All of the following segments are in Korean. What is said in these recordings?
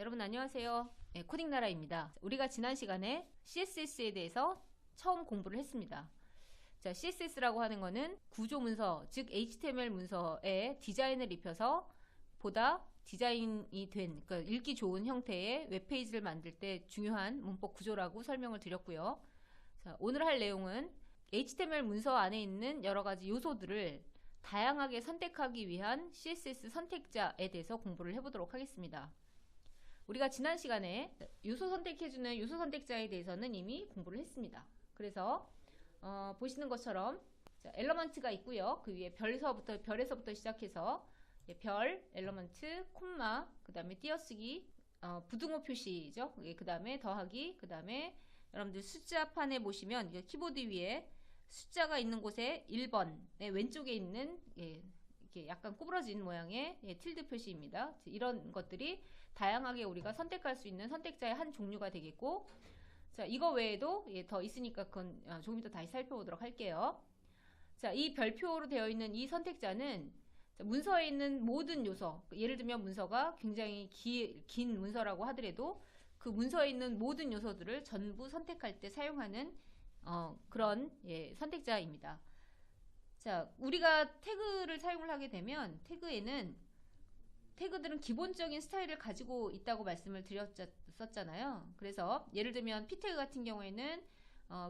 여러분 안녕하세요. 네, 코딩나라입니다. 우리가 지난 시간에 CSS에 대해서 처음 공부를 했습니다. 자, CSS라고 하는 거는 구조 문서, 즉 HTML 문서에 디자인을 입혀서 보다 디자인이 된, 그러니까 읽기 좋은 형태의 웹페이지를 만들 때 중요한 문법 구조라고 설명을 드렸고요. 자, 오늘 할 내용은 HTML 문서 안에 있는 여러 가지 요소들을 다양하게 선택하기 위한 CSS 선택자에 대해서 공부를 해보도록 하겠습니다. 우리가 지난 시간에 요소 선택해주는 요소 선택자에 대해서는 이미 공부를 했습니다. 그래서 보시는 것처럼 엘러먼트가 있고요. 그 위에 별에서부터 시작해서 별, 엘러먼트, 콤마, 그 다음에 띄어쓰기, 부등호 표시죠. 그 다음에 더하기, 그 다음에 여러분들 숫자판에 보시면 키보드 위에 숫자가 있는 곳에 1번의 왼쪽에 있는 이렇게 약간 구부러진 모양의 틸드 표시입니다. 이런 것들이 다양하게 우리가 선택할 수 있는 선택자의 한 종류가 되겠고, 자, 이거 외에도 더 있으니까 그건 조금 이따 다시 살펴보도록 할게요. 자, 이 별표로 되어 있는 이 선택자는 문서에 있는 모든 요소, 예를 들면 문서가 굉장히 긴 문서라고 하더라도 그 문서에 있는 모든 요소들을 전부 선택할 때 사용하는 그런 선택자입니다. 자, 우리가 태그를 사용을 하게 되면 태그들은 기본적인 스타일을 가지고 있다고 말씀을 드렸었잖아요. 그래서 예를 들면 P태그 같은 경우에는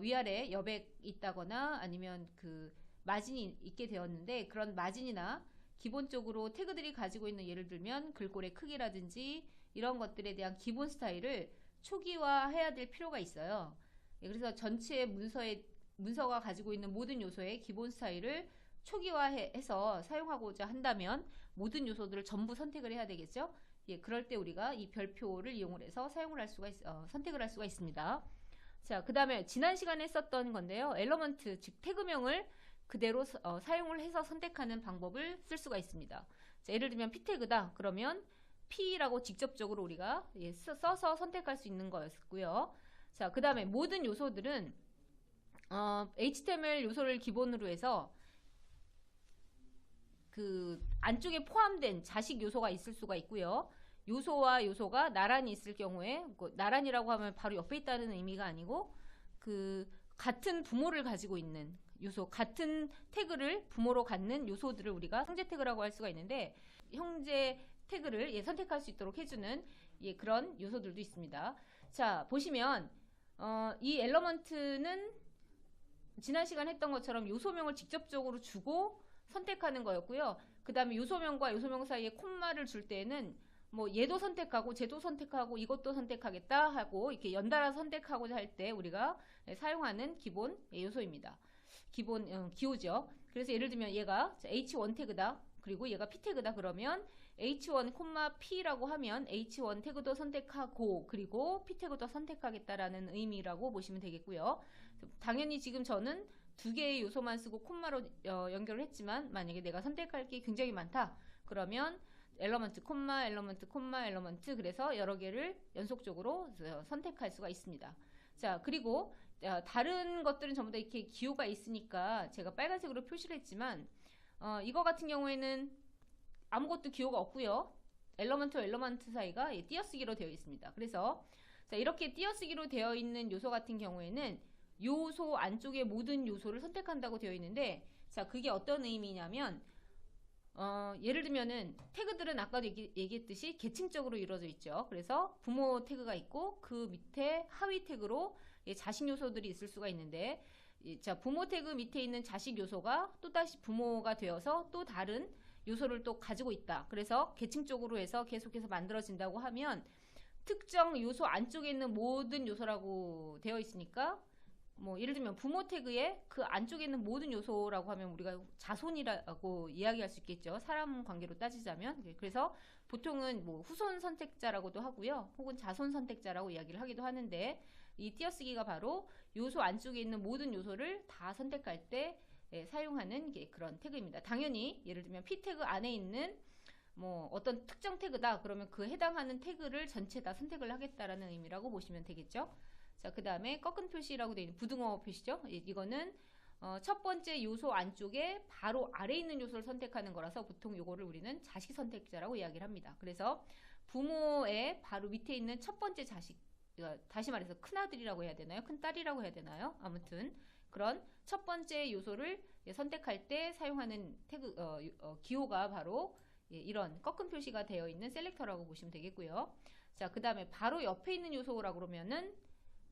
위아래 여백 있다거나 아니면 그 마진이 있게 되었는데, 그런 마진이나 기본적으로 태그들이 가지고 있는, 예를 들면 글꼴의 크기라든지 이런 것들에 대한 기본 스타일을 초기화해야 될 필요가 있어요. 그래서 전체 문서가 가지고 있는 모든 요소의 기본 스타일을 초기화해서 사용하고자 한다면 모든 요소들을 전부 선택을 해야 되겠죠. 그럴 때 우리가 이 별표를 이용을 해서 선택을 할 수가 있습니다. 자, 그 다음에 지난 시간에 썼던 건데요. 엘러먼트, 즉 태그명을 그대로 사용을 해서 선택하는 방법을 쓸 수가 있습니다. 자, 예를 들면 P태그다 그러면 P라고 직접적으로 우리가 써서 선택할 수 있는 거였고요. 자, 그 다음에 모든 요소들은 HTML 요소를 기본으로 해서 그 안쪽에 포함된 자식 요소가 있을 수가 있고요. 요소와 요소가 나란히 있을 경우에, 나란히라고 하면 바로 옆에 있다는 의미가 아니고 그 같은 부모를 가지고 있는 요소, 같은 태그를 부모로 갖는 요소들을 우리가 형제 태그라고 할 수가 있는데, 형제 태그를 선택할 수 있도록 해주는 그런 요소들도 있습니다. 자, 보시면 이 엘러먼트는 지난 시간 했던 것처럼 요소명을 직접적으로 주고 선택하는 거였고요. 그 다음에 요소명과 요소명 사이에 콤마를 줄 때에는 뭐 얘도 선택하고 쟤도 선택하고 이것도 선택하겠다 하고 이렇게 연달아 선택하고자 할 때 우리가 사용하는 기본 요소입니다. 기본 기호죠. 그래서 예를 들면 얘가 H1 태그다, 그리고 얘가 P 태그다 그러면 H1, P라고 하면 H1 태그도 선택하고 그리고 P 태그도 선택하겠다라는 의미라고 보시면 되겠고요. 당연히 지금 저는 두 개의 요소만 쓰고 콤마로 연결을 했지만, 만약에 내가 선택할 게 굉장히 많다 그러면 엘러먼트 콤마 엘러먼트 콤마 엘러먼트, 그래서 여러 개를 연속적으로 선택할 수가 있습니다. 자, 그리고 다른 것들은 전부 다 이렇게 기호가 있으니까 제가 빨간색으로 표시를 했지만 이거 같은 경우에는 아무것도 기호가 없고요. 엘러먼트와 엘러먼트 사이가 띄어쓰기로 되어 있습니다. 그래서 자, 이렇게 띄어쓰기로 되어 있는 요소 같은 경우에는 요소 안쪽의 모든 요소를 선택한다고 되어 있는데, 자, 그게 어떤 의미냐면 예를 들면은 태그들은 아까도 얘기했듯이 계층적으로 이루어져 있죠. 그래서 부모 태그가 있고 그 밑에 하위 태그로 자식 요소들이 있을 수가 있는데, 자, 부모 태그 밑에 있는 자식 요소가 또다시 부모가 되어서 또 다른 요소를 또 가지고 있다. 그래서 계층적으로 해서 계속해서 만들어진다고 하면 특정 요소 안쪽에 있는 모든 요소라고 되어 있으니까, 뭐 예를 들면 부모 태그에 그 안쪽에 있는 모든 요소라고 하면 우리가 자손이라고 이야기할 수 있겠죠. 사람 관계로 따지자면. 그래서 보통은 뭐 후손 선택자라고도 하고요, 혹은 자손 선택자라고 이야기를 하기도 하는데, 이 띄어쓰기가 바로 요소 안쪽에 있는 모든 요소를 다 선택할 때 사용하는 그런 태그입니다. 당연히 예를 들면 P 태그 안에 있는 뭐 어떤 특정 태그다 그러면 그 해당하는 태그를 전체 다 선택을 하겠다라는 의미라고 보시면 되겠죠. 자, 그 다음에 꺾은 표시라고 되어 있는 부등호 표시죠. 이거는 첫 번째 요소 안쪽에 바로 아래에 있는 요소를 선택하는 거라서 보통 요거를 우리는 자식 선택자라고 이야기를 합니다. 그래서 부모의 바로 밑에 있는 첫 번째 자식, 다시 말해서 큰아들이라고 해야 되나요? 큰딸이라고 해야 되나요? 아무튼 그런 첫 번째 요소를 선택할 때 사용하는 태그, 기호가 바로 이런 꺾은 표시가 되어 있는 셀렉터라고 보시면 되겠고요. 자, 그 다음에 바로 옆에 있는 요소라고 그러면은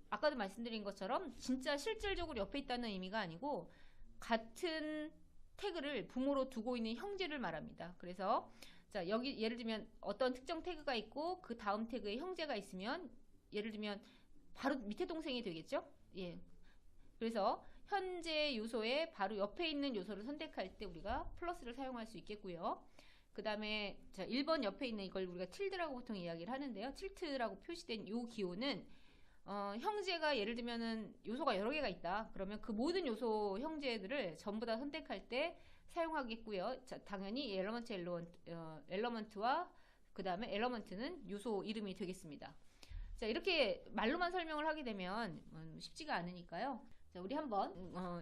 아까도 말씀드린 것처럼 진짜 실질적으로 옆에 있다는 의미가 아니고 같은 태그를 부모로 두고 있는 형제를 말합니다. 그래서 자, 여기 예를 들면 어떤 특정 태그가 있고 그 다음 태그에 형제가 있으면 예를 들면 바로 밑에 동생이 되겠죠? 예. 그래서 현재 요소의 바로 옆에 있는 요소를 선택할 때 우리가 플러스를 사용할 수 있겠고요. 그 다음에 자, 1번 옆에 있는 이걸 우리가 틸드라고 보통 이야기를 하는데요. 틸트라고 표시된 이 기호는 형제가 예를 들면은 요소가 여러 개가 있다. 그러면 그 모든 요소 형제들을 전부 다 선택할 때 사용하겠고요. 자, 당연히 엘러먼트와 그 다음에 엘러먼트는 요소 이름이 되겠습니다. 자, 이렇게 말로만 설명을 하게 되면 쉽지가 않으니까요. 자, 우리 한번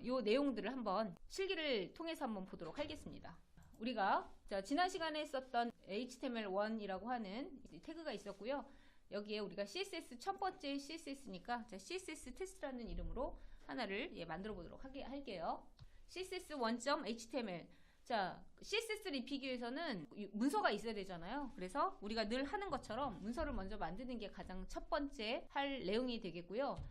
요 내용들을 한번 실기를 통해서 한번 보도록 하겠습니다. 우리가 자, 지난 시간에 썼던 HTML1이라고 하는 태그가 있었고요. 여기에 우리가 CSS 첫 번째 CSS니까 자, CSS 테스트라는 이름으로 하나를 만들어 보도록 할게요. CSS1.html. 자, CSS를 입히기 위해서는 문서가 있어야 되잖아요. 그래서 우리가 늘 하는 것처럼 문서를 먼저 만드는 게 가장 첫 번째 할 내용이 되겠고요.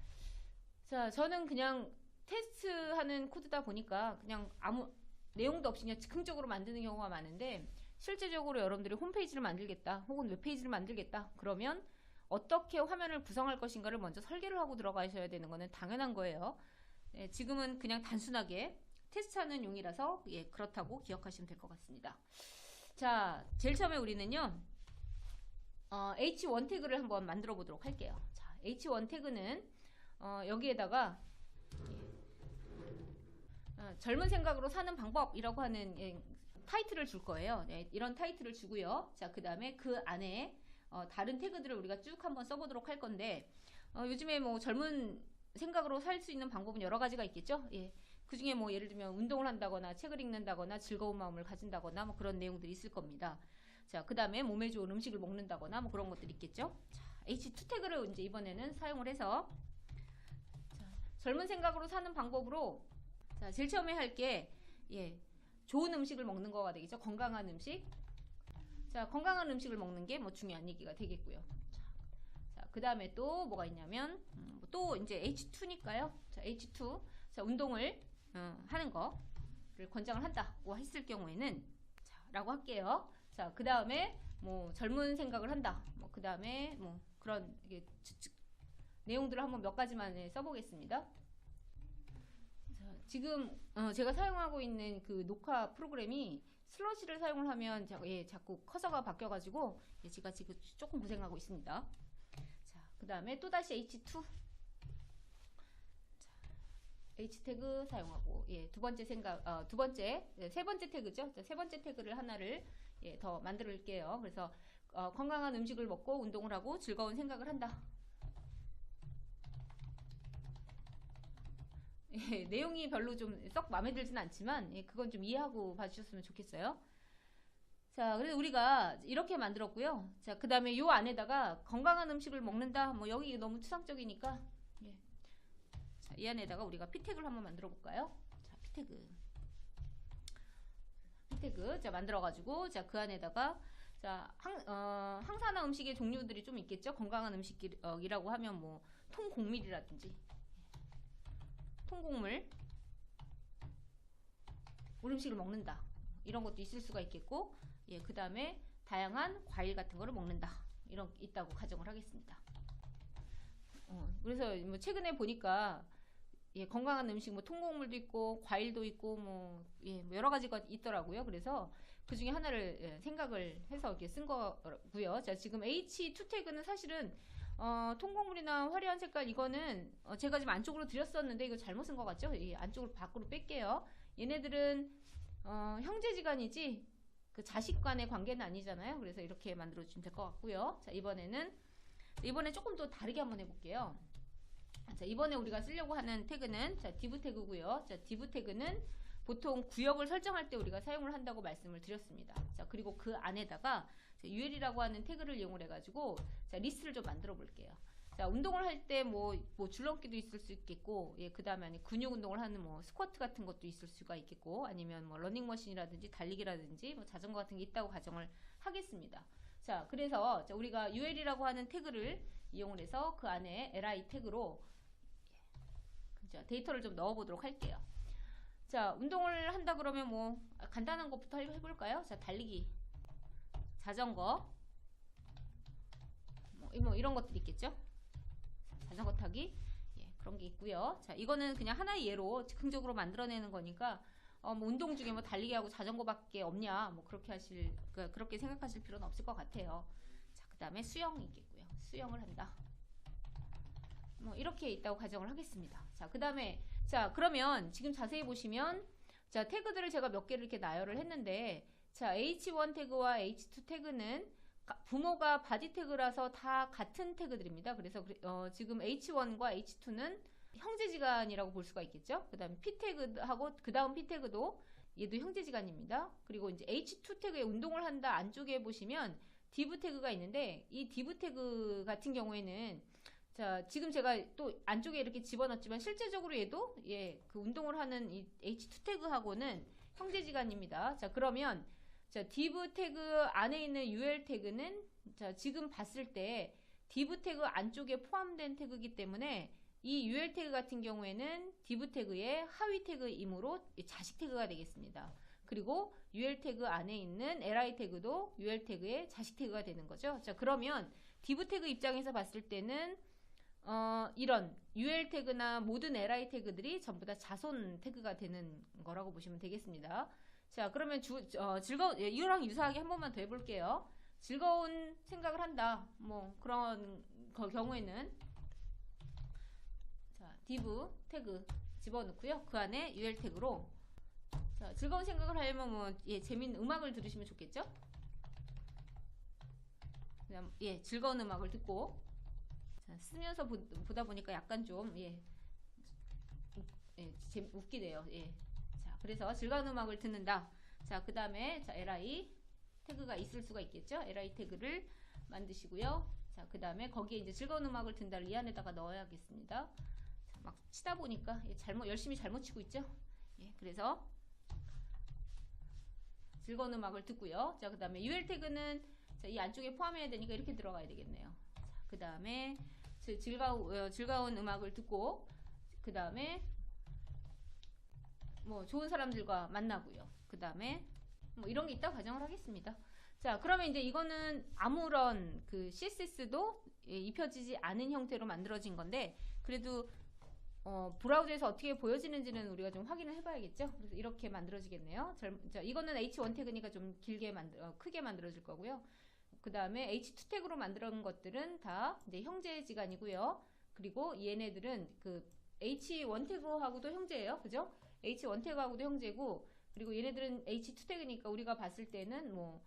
자, 저는 그냥 테스트하는 코드다 보니까 그냥 아무 내용도 없이 그냥 즉흥적으로 만드는 경우가 많은데 실제적으로 여러분들이 홈페이지를 만들겠다 혹은 웹페이지를 만들겠다 그러면 어떻게 화면을 구성할 것인가를 먼저 설계를 하고 들어가셔야 되는 거는 당연한 거예요. 지금은 그냥 단순하게 테스트하는 용이라서 그렇다고 기억하시면 될 것 같습니다. 자, 제일 처음에 우리는요 H1 태그를 한번 만들어 보도록 할게요. 자, H1 태그는 여기에다가 젊은 생각으로 사는 방법이라고 하는 타이틀을 줄 거예요. 이런 타이틀을 주고요. 자, 그 다음에 그 안에 다른 태그들을 우리가 쭉 한번 써보도록 할 건데 요즘에 뭐 젊은 생각으로 살 수 있는 방법은 여러 가지가 있겠죠. 그 중에 뭐 예를 들면 운동을 한다거나 책을 읽는다거나 즐거운 마음을 가진다거나 뭐 그런 내용들이 있을 겁니다. 자, 그 다음에 몸에 좋은 음식을 먹는다거나 뭐 그런 것들이 있겠죠. 자, H2 태그를 이제 이번에는 사용을 해서 자, 젊은 생각으로 사는 방법으로 자, 제일 처음에 할 게 좋은 음식을 먹는 거가 되겠죠. 건강한 음식. 자, 건강한 음식을 먹는 게 뭐 중요한 얘기가 되겠고요. 자, 그 다음에 또 뭐가 있냐면 또 이제 H2니까요. 자, H2. 자, 운동을 하는 거를 권장을 한다고 했을 경우에는 자, 라고 할게요. 자, 그 다음에 뭐 젊은 생각을 한다. 뭐 그 다음에 뭐 그런 내용들을 한번 몇 가지만 써보겠습니다. 자, 지금 제가 사용하고 있는 그 녹화 프로그램이 슬러시를 사용을 하면 자꾸 커서가 바뀌어가지고 제가 지금 조금 고생하고 있습니다. 자, 그 다음에 또다시 H2 H 태그 사용하고 세 번째 태그죠. 세 번째 태그를 하나를 더 만들게요. 그래서 건강한 음식을 먹고 운동을 하고 즐거운 생각을 한다. 내용이 별로 좀 썩 마음에 들진 않지만 그건 좀 이해하고 봐주셨으면 좋겠어요. 자, 그래서 우리가 이렇게 만들었고요. 자, 그 다음에 요 안에다가 건강한 음식을 먹는다. 뭐 여기 너무 추상적이니까 자, 이 안에다가 우리가 P 태그를 한번 만들어 볼까요? 자, P 태그 자 만들어가지고 자 그 안에다가 자 항산화 음식의 종류들이 좀 있겠죠. 건강한 음식이라고 하면 뭐 통곡밀이라든지 통곡물 음식을 먹는다 이런 것도 있을 수가 있겠고 그 다음에 다양한 과일 같은 거를 먹는다 이런 있다고 가정을 하겠습니다. 그래서 뭐 최근에 보니까 건강한 음식 뭐 통곡물도 있고 과일도 있고 뭐 여러 가지가 있더라고요. 그래서 그 중에 하나를 생각을 해서 이렇게 쓴 거고요. 자, 지금 H2 태그는 사실은 통곡물이나 화려한 색깔 이거는 제가 지금 안쪽으로 드렸었는데 이거 잘못 쓴 것 같죠? 안쪽으로 밖으로 뺄게요. 얘네들은 형제지간이지 그 자식 간의 관계는 아니잖아요. 그래서 이렇게 만들어 주시면 될 것 같고요. 자, 이번에 조금 더 다르게 한번 해볼게요. 자, 이번에 우리가 쓰려고 하는 태그는 자, div 태그고요. 자, div 태그는 보통 구역을 설정할 때 우리가 사용을 한다고 말씀을 드렸습니다. 자, 그리고 그 안에다가 UL이라고 하는 태그를 이용을 해가지고 자, 리스트를 좀 만들어 볼게요. 자, 운동을 할 때 뭐 줄넘기도 있을 수 있겠고, 예, 그 다음에 근육 운동을 하는 뭐 스쿼트 같은 것도 있을 수가 있겠고, 아니면 뭐 러닝머신이라든지 달리기라든지 뭐 자전거 같은 게 있다고 가정을 하겠습니다. 자, 그래서 자, 우리가 UL이라고 하는 태그를 이용을 해서 그 안에 li 태그로 자, 데이터를 좀 넣어 보도록 할게요. 자, 운동을 한다 그러면 뭐 간단한 것부터 해볼까요? 자, 달리기, 자전거, 뭐 이런 것들이 있겠죠? 자전거 타기, 예, 그런 게 있고요. 자, 이거는 그냥 하나의 예로 즉흥적으로 만들어내는 거니까 뭐 운동 중에 뭐 달리기하고 자전거밖에 없냐, 뭐 그렇게 그렇게 생각하실 필요는 없을 것 같아요. 자, 그 다음에 수영이 있겠고요. 수영을 한다. 뭐 이렇게 있다고 가정을 하겠습니다. 자, 그 다음에 자, 그러면 지금 자세히 보시면 자, 태그들을 제가 몇 개를 이렇게 나열을 했는데 자, H1 태그와 H2 태그는 부모가 바디 태그라서 다 같은 태그들입니다. 그래서 지금 H1과 H2는 형제지간이라고 볼 수가 있겠죠. 그 다음에 P 태그하고 그 다음 P 태그도 얘도 형제지간입니다. 그리고 이제 H2 태그에 운동을 한다 안쪽에 보시면 div 태그가 있는데 이 div 태그 같은 경우에는 자, 지금 제가 또 안쪽에 이렇게 집어넣었지만 실제적으로 얘도 예, 그 운동을 하는 이 H2 태그하고는 형제지간입니다. 자, 그러면 자, div 태그 안에 있는 UL 태그는 자, 지금 봤을 때 div 태그 안쪽에 포함된 태그이기 때문에 이 UL 태그 같은 경우에는 div 태그의 하위 태그이므로 자식 태그가 되겠습니다. 그리고 UL 태그 안에 있는 li 태그도 UL 태그의 자식 태그가 되는 거죠. 자, 그러면 div 태그 입장에서 봤을 때는 이런 UL 태그나 모든 li 태그들이 전부 다 자손 태그가 되는 거라고 보시면 되겠습니다. 자, 그러면 이거랑 유사하게 한 번만 더 해볼게요. 즐거운 생각을 한다. 뭐 그런 경우에는 자, div 태그 집어넣고요. 그 안에 UL 태그로 자, 즐거운 생각을 하려면 뭐 예, 재밌는 음악을 들으시면 좋겠죠? 그다음 예, 즐거운 음악을 듣고 자, 쓰면서 보다 보니까 약간 좀 예, 웃기네요. 예. 자, 그래서 즐거운 음악을 듣는다. 자, 그 다음에 자, li 태그가 있을 수가 있겠죠? li 태그를 만드시고요. 자, 그 다음에 거기에 이제 즐거운 음악을 듣는다를 이 안에다가 넣어야겠습니다. 자, 막 치다 보니까 예, 열심히 잘못 치고 있죠? 예, 그래서 즐거운 음악을 듣고요. 자, 그 다음에 UL 태그는 자, 이 안쪽에 포함해야 되니까 이렇게 들어가야 되겠네요. 자, 그 다음에 즐거운 음악을 듣고 그 다음에 뭐 좋은 사람들과 만나고요. 그 다음에 뭐 이런 게 있다고 가정을 하겠습니다. 자, 그러면 이제 이거는 아무런 그 CSS도 입혀지지 않은 형태로 만들어진 건데 그래도 브라우저에서 어떻게 보여지는지는 우리가 좀 확인을 해봐야겠죠. 그래서 이렇게 만들어지겠네요. 자, 이거는 H1 태그니까 좀 크게 만들어질 거고요. 그 다음에 H2 태그로 만든 것들은 다 이제 형제지간이고요. 그리고 얘네들은 그 H1 태그하고도 형제예요. 그죠? H1 태그하고도 형제고, 그리고 얘네들은 H2 태그니까 우리가 봤을 때는 뭐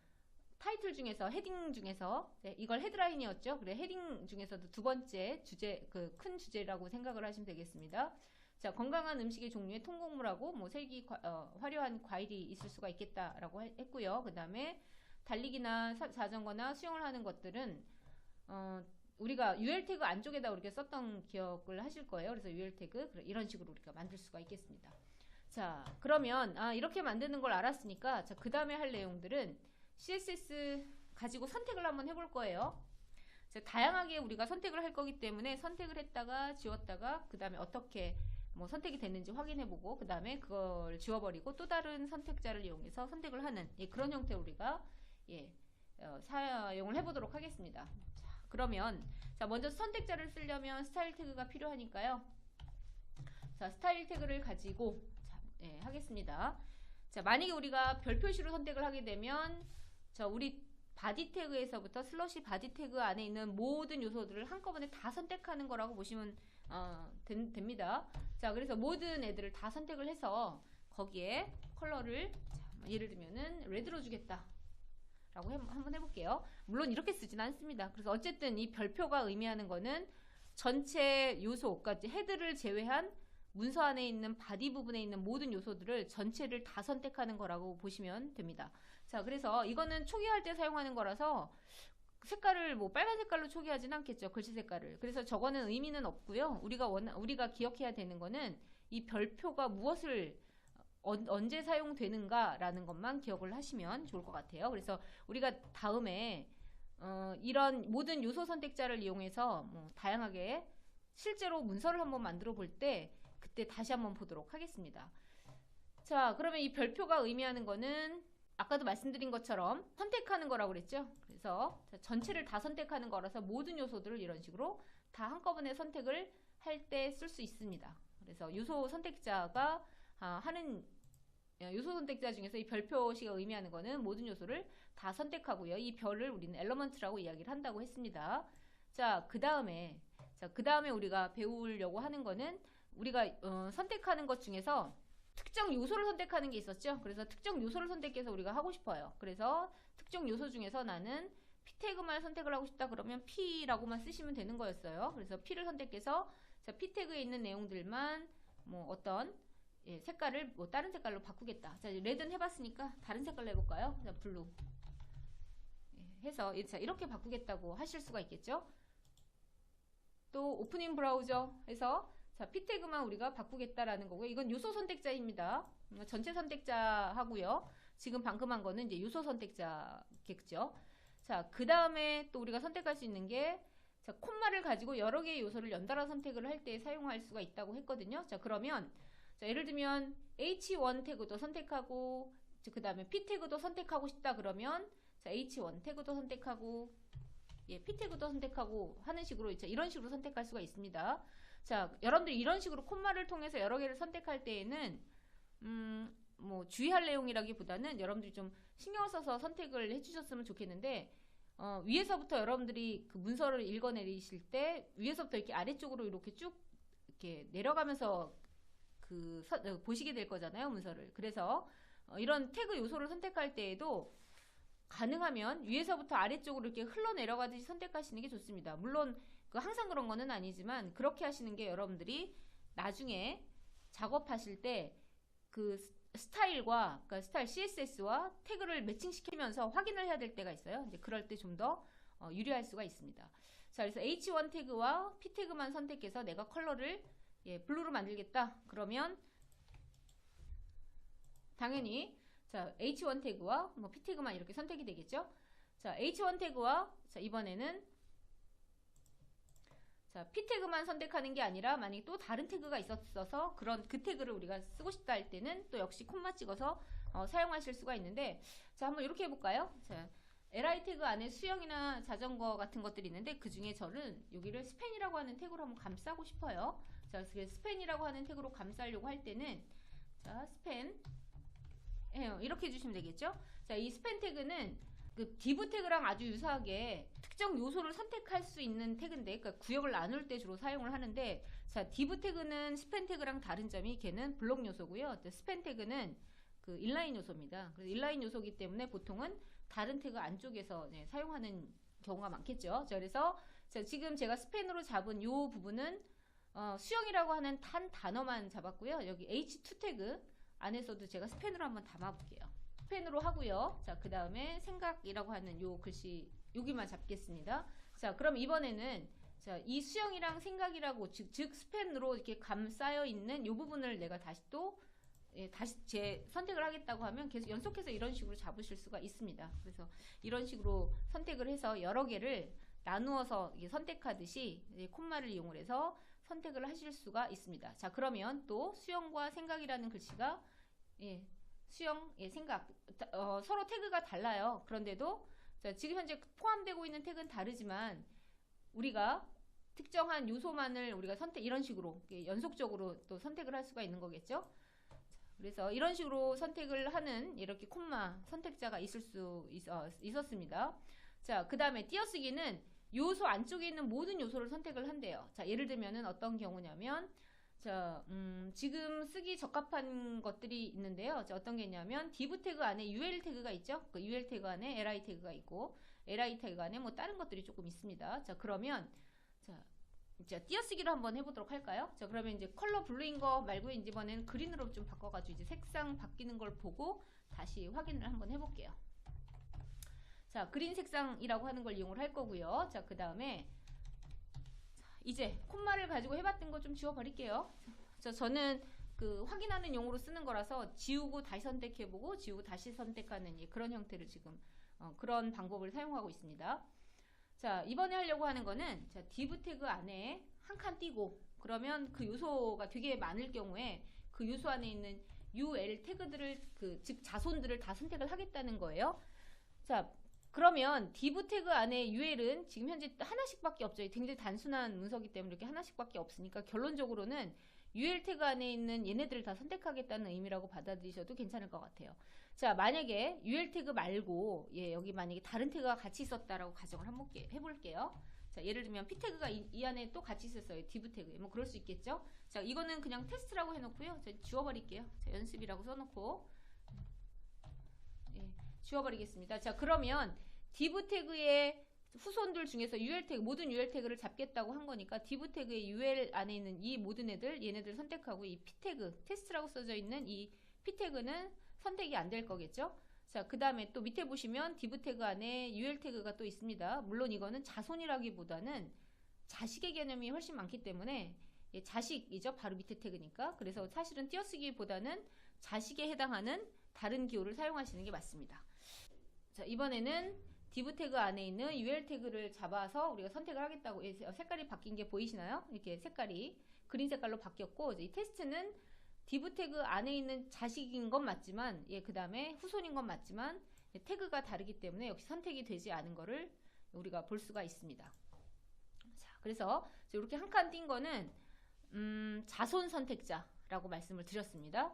타이틀 중에서 헤딩 중에서 네, 이걸 헤드라인이었죠. 그래 헤딩 중에서도 두 번째 주제 그 큰 주제라고 생각을 하시면 되겠습니다. 자, 건강한 음식의 종류의 통곡물하고 뭐 색이 화려한 과일이 있을 수가 있겠다라고 했고요. 그 다음에 달리기나 자전거나 수영을 하는 것들은 우리가 UL 태그 안쪽에다 우리가 썼던 기억을 하실 거예요. 그래서 UL 태그 이런 식으로 우리가 만들 수가 있겠습니다. 자, 그러면 이렇게 만드는 걸 알았으니까 자, 그 다음에 할 내용들은 CSS 가지고 선택을 한번 해볼 거예요. 자, 다양하게 우리가 선택을 할 거기 때문에 선택을 했다가 지웠다가 그 다음에 어떻게 뭐 선택이 됐는지 확인해보고 그 다음에 그걸 지워버리고 또 다른 선택자를 이용해서 선택을 하는 그런 형태로 우리가 사용을 해보도록 하겠습니다. 자, 그러면 자, 먼저 선택자를 쓰려면 스타일 태그가 필요하니까요. 자, 스타일 태그를 가지고 하겠습니다. 자, 만약에 우리가 별 표시로 선택을 하게 되면 자, 우리 바디 태그에서부터 슬러시 바디 태그 안에 있는 모든 요소들을 한꺼번에 다 선택하는 거라고 보시면 됩니다. 자, 그래서 모든 애들을 다 선택을 해서 거기에 컬러를 자, 예를 들면은 레드로 주겠다 라고 한번 해볼게요. 물론 이렇게 쓰진 않습니다. 그래서 어쨌든 이 별표가 의미하는 거는 전체 요소, 그러니까 헤드를 제외한 문서 안에 있는 바디 부분에 있는 모든 요소들을 전체를 다 선택하는 거라고 보시면 됩니다. 자, 그래서 이거는 초기화할 때 사용하는 거라서 색깔을 뭐 빨간 색깔로 초기화하진 않겠죠. 글씨 색깔을. 그래서 저거는 의미는 없고요. 우리가 기억해야 되는 거는 이 별표가 무엇을 언제 사용되는가라는 것만 기억을 하시면 좋을 것 같아요. 그래서 우리가 다음에 이런 모든 요소 선택자를 이용해서 뭐 다양하게 실제로 문서를 한번 만들어 볼 때 그때 다시 한번 보도록 하겠습니다. 자, 그러면 이 별표가 의미하는 거는 아까도 말씀드린 것처럼 선택하는 거라고 그랬죠. 그래서 전체를 다 선택하는 거라서 모든 요소들을 이런 식으로 다 한꺼번에 선택을 할 때 쓸 수 있습니다. 그래서 요소 선택자가 하는 요소 선택자 중에서 이 별표시가 의미하는 거는 모든 요소를 다 선택하고요. 이 별을 우리는 엘러먼트라고 이야기를 한다고 했습니다. 자, 그 다음에 우리가 배우려고 하는 거는 우리가 선택하는 것 중에서 특정 요소를 선택하는 게 있었죠. 그래서 특정 요소를 선택해서 우리가 하고 싶어요. 그래서 특정 요소 중에서 나는 P 태그만 선택을 하고 싶다 그러면 P라고만 쓰시면 되는 거였어요. 그래서 P를 선택해서 자, P 태그에 있는 내용들만 뭐 어떤 색깔을 뭐 다른 색깔로 바꾸겠다. 자, 레드는 해봤으니까 다른 색깔로 해볼까요? 자, 블루 해서 자, 이렇게 바꾸겠다고 하실 수가 있겠죠. 또 오프닝 브라우저 해서 자, P 태그만 우리가 바꾸겠다라는 거고요. 이건 요소 선택자입니다. 전체 선택자하고요. 지금 방금 한 거는 이제 요소 선택자겠죠. 자, 그 다음에 또 우리가 선택할 수 있는 게 자, 콤마를 가지고 여러 개의 요소를 연달아 선택을 할 때 사용할 수가 있다고 했거든요. 자, 그러면 자, 예를 들면 H1 태그도 선택하고 그 다음에 P 태그도 선택하고 싶다 그러면 자, H1 태그도 선택하고 P 태그도 선택하고 하는 식으로 이런 식으로 선택할 수가 있습니다. 자, 여러분들 이런 식으로 콤마를 통해서 여러 개를 선택할 때에는 뭐 주의할 내용이라기보다는 여러분들이 좀 신경 써서 선택을 해주셨으면 좋겠는데 위에서부터 여러분들이 그 문서를 읽어내리실 때 위에서부터 이렇게 아래쪽으로 이렇게 쭉 이렇게 내려가면서 보시게 될 거잖아요, 문서를. 그래서 이런 태그 요소를 선택할 때에도 가능하면 위에서부터 아래쪽으로 이렇게 흘러내려가듯이 선택하시는 게 좋습니다. 물론 항상 그런 거는 아니지만 그렇게 하시는 게 여러분들이 나중에 작업하실 때 그 스타일과 그러니까 스타일 CSS와 태그를 매칭시키면서 확인을 해야 될 때가 있어요. 이제 그럴 때 좀 더 유리할 수가 있습니다. 자, 그래서 H1 태그와 P 태그만 선택해서 내가 컬러를 블루로 만들겠다. 그러면 당연히 자, H1 태그와 뭐 P 태그만 이렇게 선택이 되겠죠. 자, H1 태그와 자, 이번에는 자, P 태그만 선택하는 게 아니라 만약에 또 다른 태그가 있었어서 그 태그를 우리가 쓰고 싶다 할 때는 또 역시 콤마 찍어서 사용하실 수가 있는데 자, 한번 이렇게 해볼까요? 자, li 태그 안에 수영이나 자전거 같은 것들이 있는데 그 중에 저는 여기를 스팬이라고 하는 태그로 한번 감싸고 싶어요. 자, 그래서 스팬이라고 하는 태그로 감싸려고 할 때는 자, 스팬 이렇게 해주시면 되겠죠. 자, 이 스팬 태그는 그 div 태그랑 아주 유사하게 특정 요소를 선택할 수 있는 태그인데, 그러니까 구역을 나눌 때 주로 사용을 하는데, 자, div 태그는 스팬 태그랑 다른 점이 걔는 블록 요소고요. 스팬 태그는 그 인라인 요소입니다. 그래서 인라인 요소이기 때문에 보통은 다른 태그 안쪽에서 사용하는 경우가 많겠죠. 자, 그래서 자, 지금 제가 스팬으로 잡은 요 부분은 수영이라고 하는 단 단어만 잡았고요. 여기 H2 태그 안에서도 제가 스팬으로 한번 담아볼게요. 스팬으로 하고요. 자, 그 다음에 생각이라고 하는 요 글씨 여기만 잡겠습니다. 자, 그럼 이번에는 자, 이 수영이랑 생각이라고 즉 스팬으로 이렇게 감싸여 있는 요 부분을 내가 다시 또 다시 선택을 하겠다고 하면 계속 연속해서 이런 식으로 잡으실 수가 있습니다. 그래서 이런 식으로 선택을 해서 여러 개를 나누어서 선택하듯이 콤마를 이용을 해서 선택을 하실 수가 있습니다. 자, 그러면 또 수영과 생각이라는 글씨가 수영, 생각 서로 태그가 달라요. 그런데도 자, 지금 현재 포함되고 있는 태그는 다르지만 우리가 특정한 요소만을 우리가 이런 식으로 연속적으로 또 선택을 할 수가 있는 거겠죠. 그래서 이런 식으로 선택을 하는 이렇게 콤마 선택자가 있을 수 있었습니다. 자, 그 다음에 띄어쓰기는 요소 안쪽에 있는 모든 요소를 선택을 한대요. 자, 예를 들면은 어떤 경우냐면 자, 지금 쓰기 적합한 것들이 있는데요. 자, 어떤 게 있냐면 div 태그 안에 ul 태그가 있죠. 그 ul 태그 안에 li 태그가 있고 li 태그 안에 뭐 다른 것들이 조금 있습니다. 자, 그러면 자, 자, 띄어쓰기로 한번 해보도록 할까요? 자, 그러면 이제 컬러 블루인 거 말고 이번에는 그린으로 좀 바꿔가지고 이제 색상 바뀌는 걸 보고 다시 확인을 한번 해볼게요. 자, 그린 색상이라고 하는 걸 이용을 할 거고요. 자, 그 다음에 이제 콤마를 가지고 해봤던 거 좀 지워버릴게요. 자, 저는 그 확인하는 용으로 쓰는 거라서 지우고 다시 선택해보고 지우고 다시 선택하는 그런 형태를 지금 그런 방법을 사용하고 있습니다. 자, 이번에 하려고 하는 거는 자, div 태그 안에 한 칸 띄고 그러면 그 요소가 되게 많을 경우에 그 요소 안에 있는 ul 태그들을 즉 자손들을 다 선택을 하겠다는 거예요. 자, 그러면 div 태그 안에 ul은 지금 현재 하나씩밖에 없죠. 굉장히 단순한 문서기 때문에 이렇게 하나씩밖에 없으니까 결론적으로는 ul 태그 안에 있는 얘네들을 다 선택하겠다는 의미라고 받아들이셔도 괜찮을 것 같아요. 자, 만약에 ul 태그 말고 여기 만약에 다른 태그가 같이 있었다라고 가정을 한번 해볼게요. 자, 예를 들면 p 태그가 이 안에 또 같이 있었어요. div 태그. 뭐 그럴 수 있겠죠. 자, 이거는 그냥 테스트라고 해놓고요. 자, 지워버릴게요. 자, 연습이라고 써놓고 지워버리겠습니다. 자, 그러면 div 태그의 후손들 중에서 ul 태그, 모든 ul 태그를 잡겠다고 한 거니까 div 태그의 ul 안에 있는 이 모든 얘네들 선택하고 이 p 태그, 테스트라고 써져 있는 이 p 태그는 선택이 안 될 거겠죠. 자, 그 다음에 또 밑에 보시면 div 태그 안에 ul 태그가 또 있습니다. 물론 이거는 자손이라기보다는 자식의 개념이 훨씬 많기 때문에 자식이죠. 바로 밑에 태그니까. 그래서 사실은 띄어쓰기보다는 자식에 해당하는 다른 기호를 사용하시는 게 맞습니다. 자, 이번에는 div 태그 안에 있는 ul 태그를 잡아서 우리가 선택을 하겠다고 색깔이 바뀐 게 보이시나요? 이렇게 색깔이 그린 색깔로 바뀌었고 이 테스트는 div 태그 안에 있는 자식인 건 맞지만 그 다음에 후손인 건 맞지만 태그가 다르기 때문에 역시 선택이 되지 않은 거를 우리가 볼 수가 있습니다. 자, 그래서 이렇게 한 칸 띈 거는 자손 선택자라고 말씀을 드렸습니다.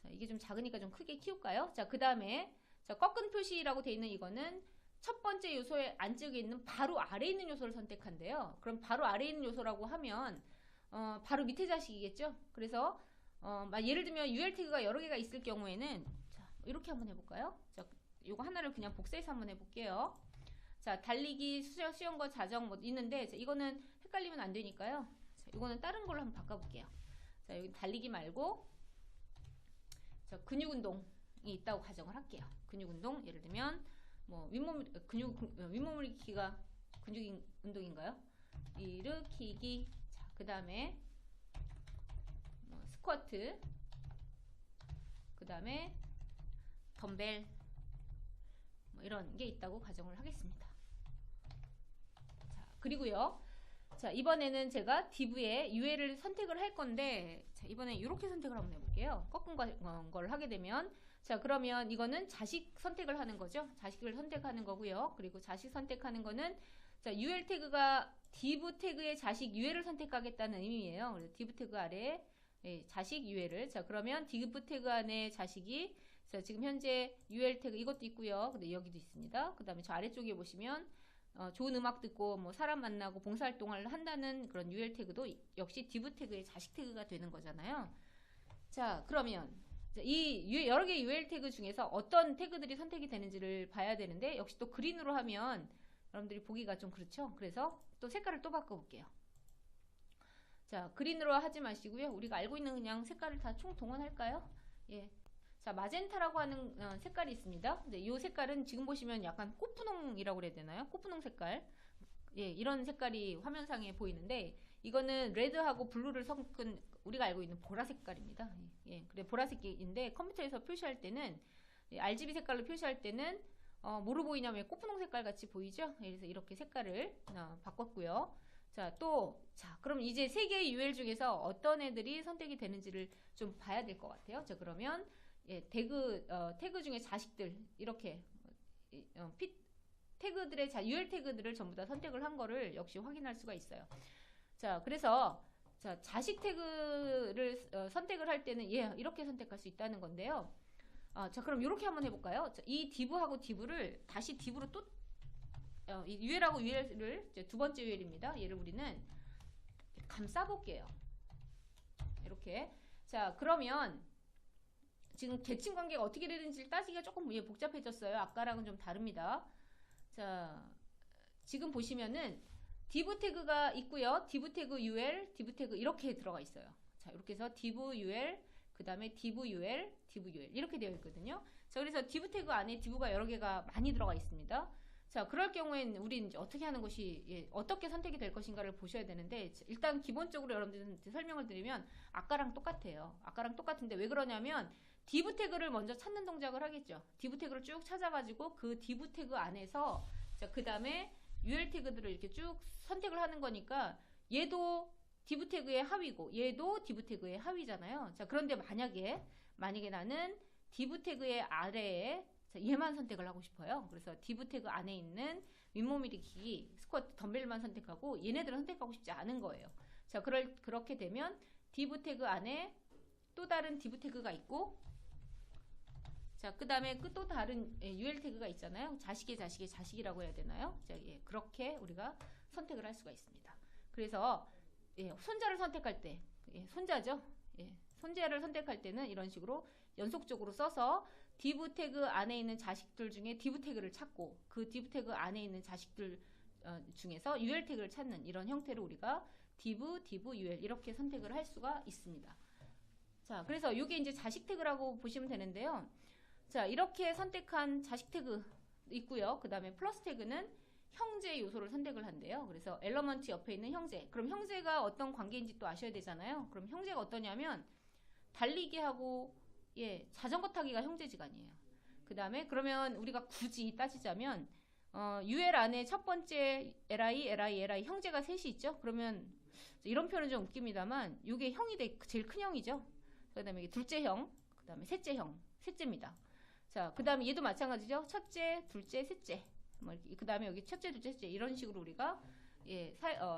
자, 이게 좀 작으니까 좀 크게 키울까요? 자, 그 다음에 꺾은 표시라고 되어 있는 이거는 첫 번째 요소의 안쪽에 있는 바로 아래에 있는 요소를 선택한대요. 그럼 바로 아래에 있는 요소라고 하면 바로 밑에 자식이겠죠. 그래서 예를 들면 ul 태그가 여러 개가 있을 경우에는 자, 이렇게 한번 해볼까요? 자, 요거 하나를 그냥 복사해서 한번 해볼게요. 자, 달리기, 수영 거, 자정 뭐 있는데 자, 이거는 헷갈리면 안 되니까요. 자, 이거는 다른 걸로 한번 바꿔볼게요. 자, 여기 달리기 말고 자, 근육 운동이 있다고 가정을 할게요. 근육 운동 예를 들면 뭐 윗몸 일으키기가 근육 운동인가요? 일으키기. 자, 그 다음에 스쿼트, 그 다음에 덤벨 뭐 이런 게 있다고 가정을 하겠습니다. 자, 그리고요. 자, 이번에는 제가 div의 ul을 선택을 할 건데 자, 이번에 이렇게 선택을 한번 해볼게요. 꺾은 걸 하게 되면 자, 그러면 이거는 자식 선택을 하는 거죠. 자식을 선택하는 거고요. 그리고 자식 선택하는 거는 자, ul 태그가 div 태그의 자식 ul을 선택하겠다는 의미예요. 그래서 div 태그 아래 자식 ul을 자, 그러면 div 태그 안에 자식이 자, 지금 현재 ul 태그 이것도 있고요. 근데 여기도 있습니다. 그 다음에 저 아래쪽에 보시면 좋은 음악 듣고 뭐 사람 만나고 봉사활동을 한다는 그런 ul 태그도 역시 div 태그의 자식 태그가 되는 거잖아요. 자, 그러면 이 여러 개의 ul 태그 중에서 어떤 태그들이 선택이 되는지를 봐야 되는데 역시 또 그린으로 하면 여러분들이 보기가 좀 그렇죠. 그래서 또 색깔을 또 바꿔볼게요. 자, 그린으로 하지 마시고요. 우리가 알고 있는 그냥 색깔을 다 총동원할까요? 예. 자, 마젠타라고 하는 색깔이 있습니다. 근데 이 색깔은 지금 보시면 약간 꽃분홍이라고 그래야 되나요? 꽃분홍 색깔. 예, 이런 색깔이 화면상에 보이는데 이거는 레드하고 블루를 섞은 우리가 알고 있는 보라 색깔입니다. 예, 그래 보라색인데 컴퓨터에서 표시할 때는 RGB 색깔로 표시할 때는 뭐로 보이냐면 꽃분홍 색깔 같이 보이죠? 그래서 이렇게 색깔을 바꿨고요. 자, 그럼 이제 세 개의 UL 중에서 어떤 애들이 선택이 되는지를 좀 봐야 될 것 같아요. 자, 그러면 태그 중에 자식들 이렇게 태그들의 UL 태그들을 전부 다 선택을 한 거를 역시 확인할 수가 있어요. 자, 그래서 자, 자식 태그를 선택을 할 때는 이렇게 선택할 수 있다는 건데요. 자, 그럼 이렇게 한번 해볼까요? 자, 이 div하고 div를 다시 div로 또 이 ul하고 ul을 두 번째 ul입니다. 얘를 우리는 감싸볼게요. 이렇게. 자, 그러면 지금 계층 관계가 어떻게 되는지 따지기가 조금 복잡해졌어요. 아까랑은 좀 다릅니다. 자, 지금 보시면은 div 태그가 있고요. div 태그 ul, div 태그 이렇게 들어가 있어요. 자, 이렇게 해서 div ul, 그 다음에 div ul, div ul 이렇게 되어 있거든요. 자, 그래서 div 태그 안에 div가 여러 개가 많이 들어가 있습니다. 자, 그럴 경우에는 우리는 이제 어떻게 하는 것이, 어떻게 선택이 될 것인가를 보셔야 되는데, 일단 기본적으로 여러분들한테 설명을 드리면 아까랑 똑같아요. 아까랑 똑같은데 왜 그러냐면 div 태그를 먼저 찾는 동작을 하겠죠. div 태그를 쭉 찾아가지고 그 div 태그 안에서, 자, 그 다음에 ul 태그들을 이렇게 쭉 선택을 하는 거니까 얘도 div 태그의 하위고 얘도 div 태그의 하위잖아요. 자, 그런데 만약에 나는 div 태그의 아래에, 자, 얘만 선택을 하고 싶어요. 그래서 div 태그 안에 있는 윗몸 일으키기, 스쿼트, 덤벨만 선택하고 얘네들은 선택하고 싶지 않은 거예요. 자, 그렇게 되면 div 태그 안에 또 다른 div 태그가 있고, 자, 그 다음에 또 다른 ul 태그가 있잖아요. 자식의 자식이라고 해야 되나요? 자, 그렇게 우리가 선택을 할 수가 있습니다. 그래서 손자를 선택할 때, 손자죠. 손자를 선택할 때는 이런 식으로 연속적으로 써서 div 태그 안에 있는 자식들 중에 div 태그를 찾고 그 div 태그 안에 있는 자식들 중에서 ul 태그를 찾는 이런 형태로 우리가 div ul 이렇게 선택을 할 수가 있습니다. 자, 그래서 이게 이제 자식 태그라고 보시면 되는데요. 자, 이렇게 선택한 자식 태그 있고요. 그 다음에 플러스 태그는 형제 요소를 선택을 한대요. 그래서 엘러먼트 옆에 있는 형제. 그럼 형제가 어떤 관계인지 또 아셔야 되잖아요. 그럼 형제가 어떠냐면 달리기하고 자전거 타기가 형제지간이에요. 그 다음에 그러면 우리가 굳이 따지자면 UL 안에 첫 번째 li 형제가 셋이 있죠. 그러면 이런 표현은 좀 웃깁니다만 이게 형이 제일 큰 형이죠. 그 다음에 이게 둘째 형, 그 다음에 셋째 형, 셋째입니다. 자, 그 다음에 얘도 마찬가지죠. 첫째, 둘째, 셋째. 그 다음에 여기 첫째, 둘째, 셋째 이런 식으로 우리가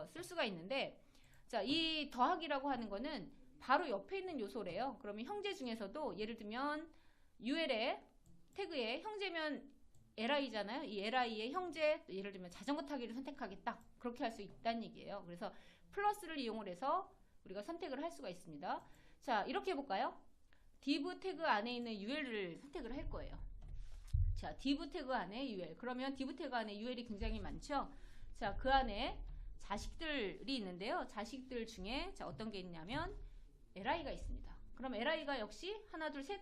쓸 수가 있는데, 자, 이 더하기라고 하는 거는 바로 옆에 있는 요소래요. 그러면 형제 중에서도 예를 들면 UL의 태그에 형제면 li잖아요. 이 li의 형제, 예를 들면 자전거 타기를 선택하겠다. 그렇게 할 수 있다는 얘기예요. 그래서 플러스를 이용을 해서 우리가 선택을 할 수가 있습니다. 자, 이렇게 해볼까요? div 태그 안에 있는 ul을 선택을 할 거예요. 자, div 태그 안에 ul. 그러면 div 태그 안에 ul이 굉장히 많죠? 자, 그 안에 자식들이 있는데요. 자식들 중에 자, 어떤 게 있냐면 li가 있습니다. 그럼 li가 역시 하나, 둘, 셋,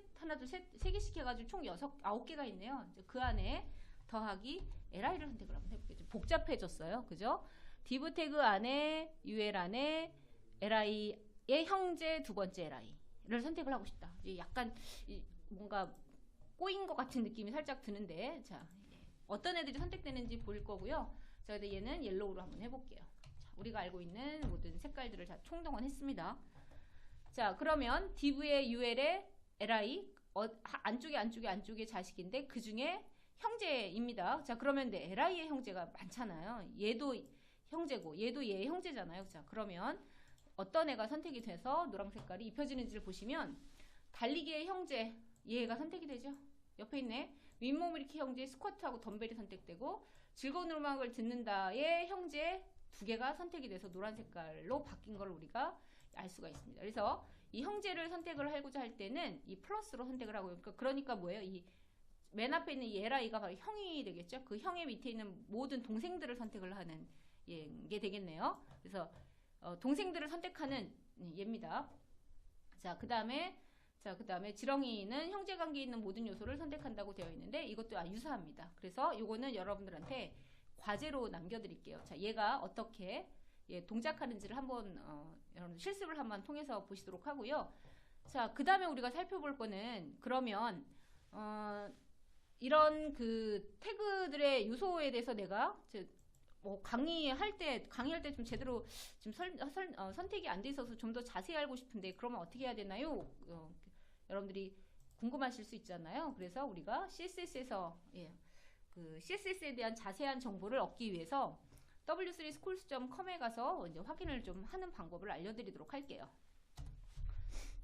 세 개씩 해가지고 총 9개가 있네요. 그 안에 더하기 li를 선택을 한번 해볼게요. 좀 복잡해졌어요. 그죠? div 태그 안에 ul 안에 li의 형제 두 번째 li를 선택을 하고 싶다. 약간 뭔가 꼬인 것 같은 느낌이 살짝 드는데, 자, 어떤 애들이 선택되는지 보일 거고요. 자, 근데 얘는 옐로우로 한번 해볼게요. 자, 우리가 알고 있는 모든 색깔들을 다 총동원했습니다. 자, 그러면 div의 ul의 li 안쪽에 자식인데 그 중에 형제입니다. 자, 그러면 li의 형제가 많잖아요. 얘도 형제고 얘도 얘의 형제잖아요. 자, 그러면 어떤 애가 선택이 돼서 노란 색깔이 입혀지는지를 보시면 달리기의 형제 얘가 선택이 되죠. 옆에 있네. 윗몸 일으키 형제 스쿼트하고 덤벨이 선택되고 즐거운 음악을 듣는다의 형제 2개가 선택이 돼서 노란 색깔로 바뀐 걸 우리가 알 수가 있습니다. 그래서 이 형제를 선택을 하고자 할 때는 이 플러스로 선택을 하고요. 그러니까 뭐예요? 이 맨 앞에 있는 이 li가 바로 형이 되겠죠. 그 형의 밑에 있는 모든 동생들을 선택을 하는 게 되겠네요. 그래서 동생들을 선택하는 얘입니다. 자, 그 다음에 지렁이는 형제관계에 있는 모든 요소를 선택한다고 되어 있는데 이것도 유사합니다. 그래서 이거는 여러분들한테 과제로 남겨드릴게요. 자, 얘가 어떻게 동작하는지를 한번 여러분 실습을 한번 통해서 보시도록 하고요. 자, 그 다음에 우리가 살펴볼 거는 그러면 이런 그 태그들의 요소에 대해서 내가 강의할 때 좀 제대로 좀 선택이 안 돼 있어서 좀 더 자세히 알고 싶은데 그러면 어떻게 해야 되나요? 여러분들이 궁금하실 수 있잖아요. 그래서 우리가 CSS에서 그 CSS에 대한 자세한 정보를 얻기 위해서 w3schools.com에 가서 이제 확인을 좀 하는 방법을 알려드리도록 할게요.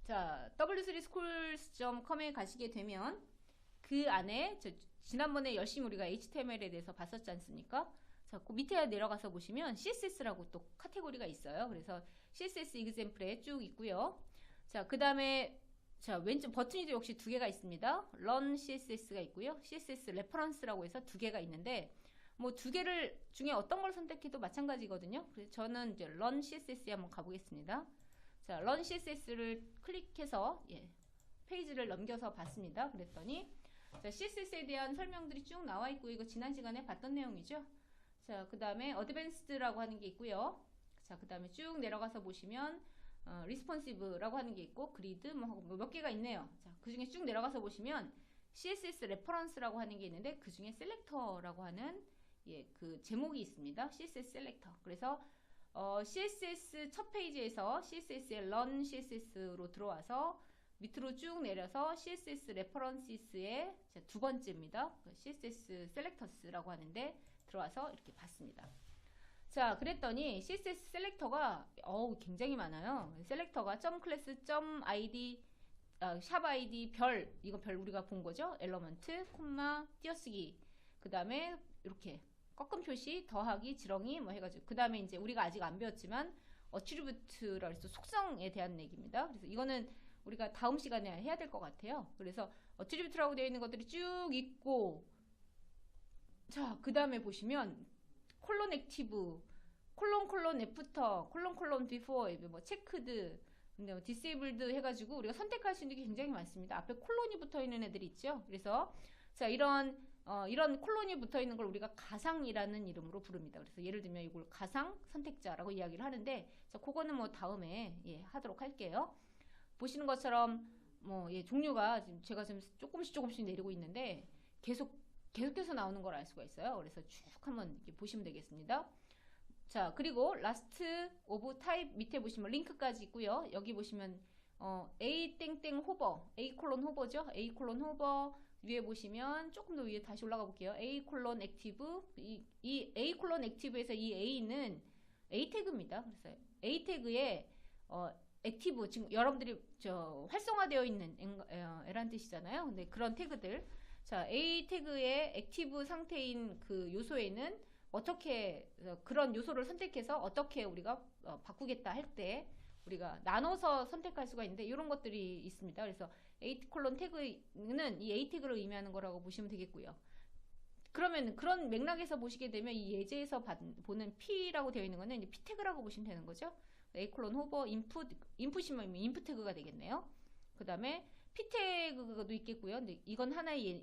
자, w3schools.com에 가시게 되면 그 안에 지난번에 열심히 우리가 HTML에 대해서 봤었지 않습니까? 자, 그 밑에 내려가서 보시면 CSS라고 또 카테고리가 있어요. 그래서 CSS example에 쭉 있고요. 자, 그 다음에 자, 왼쪽 버튼이 역시 2개가 있습니다. Run CSS가 있고요. CSS reference라고 해서 2개가 있는데 뭐 두 개를 중에 어떤 걸 선택해도 마찬가지거든요. 그래서 저는 이제 Run CSS에 한번 가보겠습니다. 자, Run CSS를 클릭해서 페이지를 넘겨서 봤습니다. 그랬더니 자, CSS에 대한 설명들이 쭉 나와 있고 이거 지난 시간에 봤던 내용이죠. 자, 그 다음에 어드밴스드라고 하는 게 있고요. 자, 그 다음에 쭉 내려가서 보시면 리스폰시브라고 하는 게 있고 그리드 뭐 몇 개가 있네요. 자, 그 중에 쭉 내려가서 보시면 CSS 레퍼런스라고 하는 게 있는데 그 중에 셀렉터라고 하는 그 제목이 있습니다. CSS 셀렉터. 그래서 CSS 첫 페이지에서 CSS의 Run CSS로 들어와서 밑으로 쭉 내려서 CSS 레퍼런시스의 두 번째입니다. CSS 셀렉터스라고 하는데 들어와서 이렇게 봤습니다. 자, 그랬더니 CSS 셀렉터가 굉장히 많아요. 셀렉터가 .class, .id, 샵 id, 별, 이거 별 우리가 본 거죠. 엘러먼트, 콤마, 띄어쓰기, 그 다음에 이렇게 꺾음 표시, 더하기, 지렁이 뭐 해가지고 그 다음에 이제 우리가 아직 안 배웠지만 어트리뷰트라 해서 속성에 대한 얘기입니다. 그래서 이거는 우리가 다음 시간에 해야 될 것 같아요. 그래서 어트리뷰트라고 되어 있는 것들이 쭉 있고, 자, 그 다음에 보시면 콜론 액티브, 콜론 애프터, 콜론 비포, 뭐 체크드, 뭐 디세이블드 해가지고 우리가 선택할 수 있는 게 굉장히 많습니다. 앞에 콜론이 붙어 있는 애들이 있죠. 그래서 자, 이런 콜론이 붙어 있는 걸 우리가 가상이라는 이름으로 부릅니다. 그래서 예를 들면 이걸 가상 선택자라고 이야기를 하는데, 자, 그거는 뭐 다음에 하도록 할게요. 보시는 것처럼 뭐 종류가 지금 제가 지금 조금씩 내리고 있는데 계속해서 나오는 걸 알 수가 있어요. 그래서 쭉 한번 보시면 되겠습니다. 자, 그리고 라스트 오브 타입 밑에 보시면 링크까지 있고요. 여기 보시면 A 땡땡 호버, A 콜론 호버죠. A 콜론 호버 위에 보시면 조금 더 위에 다시 올라가 볼게요. A 콜론 액티브, 이 A 콜론 액티브에서 이 A는 A 태그입니다. 그래서 A 태그에 액티브, 지금 여러분들이 활성화되어 있는 애란 뜻이잖아요. 근데 그런 태그들, 자, A 태그의 액티브 상태인 그 요소에는 어떻게 그런 요소를 선택해서 어떻게 우리가 바꾸겠다 할 때 우리가 나눠서 선택할 수가 있는데 이런 것들이 있습니다. 그래서 A 콜론 태그는 이 A 태그를 의미하는 거라고 보시면 되겠고요. 그러면 그런 맥락에서 보시게 되면 이 예제에서 보는 P라고 되어 있는 거는 이제 P 태그라고 보시면 되는 거죠. A 콜론 호버 인풋이면 인풋 태그가 되겠네요. 그 다음에 P 태그도 있겠고요. 근데 이건 하나의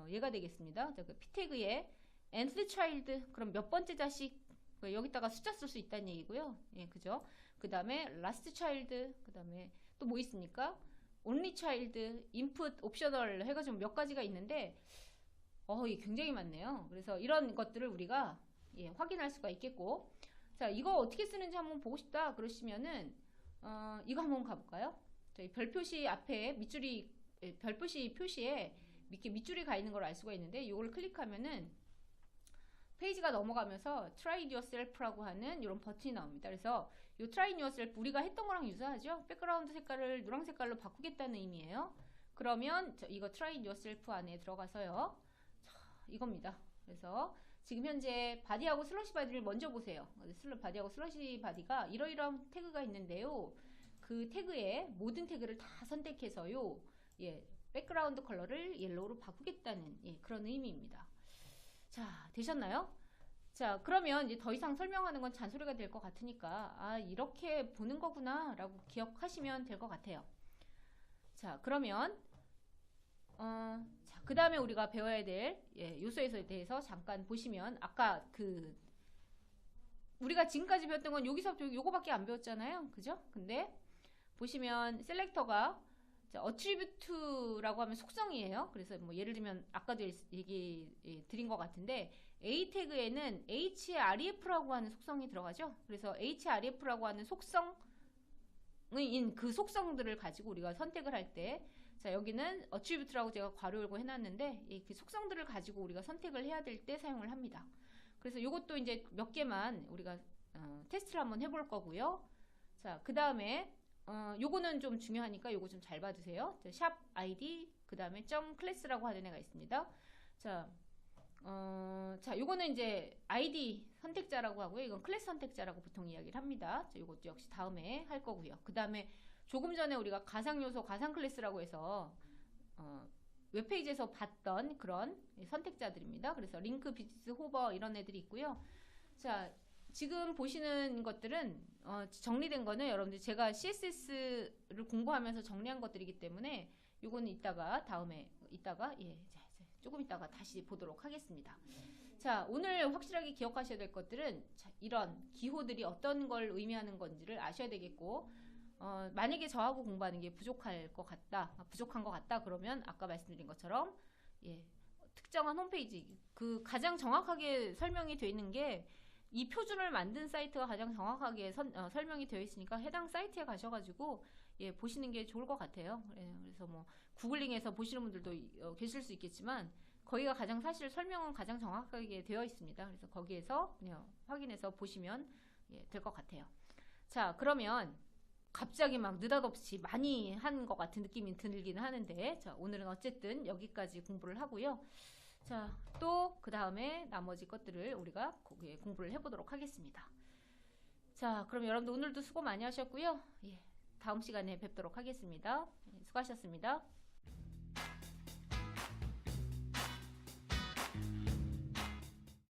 예가 되겠습니다. 자, 그 P 태그에 nth child, 그럼 몇 번째 자식, 여기다가 숫자 쓸 수 있다는 얘기고요. 그죠? 그 다음에 last child, 그 다음에 또 뭐 있습니까? only child, input, optional 해가지고 몇 가지가 있는데 이게 굉장히 많네요. 그래서 이런 것들을 우리가 확인할 수가 있겠고, 자, 이거 어떻게 쓰는지 한번 보고 싶다 그러시면은 이거 한번 가볼까요? 저희 별 표시 앞에 밑줄이 별 표시에 이렇게 밑줄이 가 있는 걸 알 수가 있는데 이걸 클릭하면은 페이지가 넘어가면서 Try It Yourself라고 하는 이런 버튼이 나옵니다. 그래서 이 Try It Yourself 우리가 했던 거랑 유사하죠? 백그라운드 색깔을 노란 색깔로 바꾸겠다는 의미예요. 그러면 이거 Try It Yourself 안에 들어가서요. 자, 이겁니다. 그래서 지금 현재 바디하고 슬러시 바디를 먼저 보세요. 바디하고 슬러시 바디가 이러이러한 태그가 있는데요. 그 태그에 모든 태그를 다 선택해서요. 백그라운드 컬러를 옐로우로 바꾸겠다는 그런 의미입니다. 자, 되셨나요? 자, 그러면 이제 더 이상 설명하는 건 잔소리가 될 것 같으니까 이렇게 보는 거구나 라고 기억하시면 될 것 같아요. 자, 그러면 자, 그 다음에 우리가 배워야 될 요소에 대해서 잠깐 보시면 아까 우리가 지금까지 배웠던 건 여기서부터 요거밖에 안 배웠잖아요. 그죠? 근데 보시면 셀렉터가 어트리뷰트라고 하면 속성이에요. 그래서 뭐 예를 들면 아까도 얘기 드린 것 같은데 A 태그에는 href라고 하는 속성이 들어가죠. 그래서 href라고 하는 속성인 그 속성들을 가지고 우리가 선택을 할 때, 자, 여기는 어트리뷰트라고 제가 괄호 열고 해놨는데 그 속성들을 가지고 우리가 선택을 해야 될 때 사용을 합니다. 그래서 이것도 이제 몇 개만 우리가 테스트를 한번 해볼 거고요. 자, 그 다음에 요거는 좀 중요하니까 요거 좀 잘 봐주세요. 샵 id, 그 다음에 .class라고 하는 애가 있습니다. 자, 요거는 이제 id 선택자라고 하고요. 이건 클래스 선택자라고 보통 이야기를 합니다. 자, 요것도 역시 다음에 할 거고요. 그 다음에 조금 전에 우리가 가상 요소, 가상 클래스라고 해서 웹페이지에서 봤던 그런 선택자들입니다. 그래서 링크, 비즈니스, 호버 이런 애들이 있고요. 자, 지금 보시는 것들은 정리된 거는 여러분들 제가 CSS를 공부하면서 정리한 것들이기 때문에 요거는 이따가 조금 이따가 다시 보도록 하겠습니다. 자, 오늘 확실하게 기억하셔야 될 것들은 이런 기호들이 어떤 걸 의미하는 건지를 아셔야 되겠고, 만약에 저하고 공부하는 게 부족한 것 같다 그러면 아까 말씀드린 것처럼 특정한 홈페이지, 그 가장 정확하게 설명이 되어 있는 게 이 표준을 만든 사이트가 가장 정확하게 설명이 되어 있으니까 해당 사이트에 가셔가지고 보시는 게 좋을 것 같아요. 그래서 뭐 구글링해서 보시는 분들도 계실 수 있겠지만 거기가 가장 사실 설명은 가장 정확하게 되어 있습니다. 그래서 거기에서 그냥 확인해서 보시면 될 것 같아요. 자, 그러면 갑자기 막 느닷없이 많이 한 것 같은 느낌이 들기는 하는데, 자, 오늘은 어쨌든 여기까지 공부를 하고요. 자, 또 그 다음에 나머지 것들을 우리가 공부를 해보도록 하겠습니다. 자, 그럼 여러분들 오늘도 수고 많이 하셨고요. 다음 시간에 뵙도록 하겠습니다. 수고하셨습니다.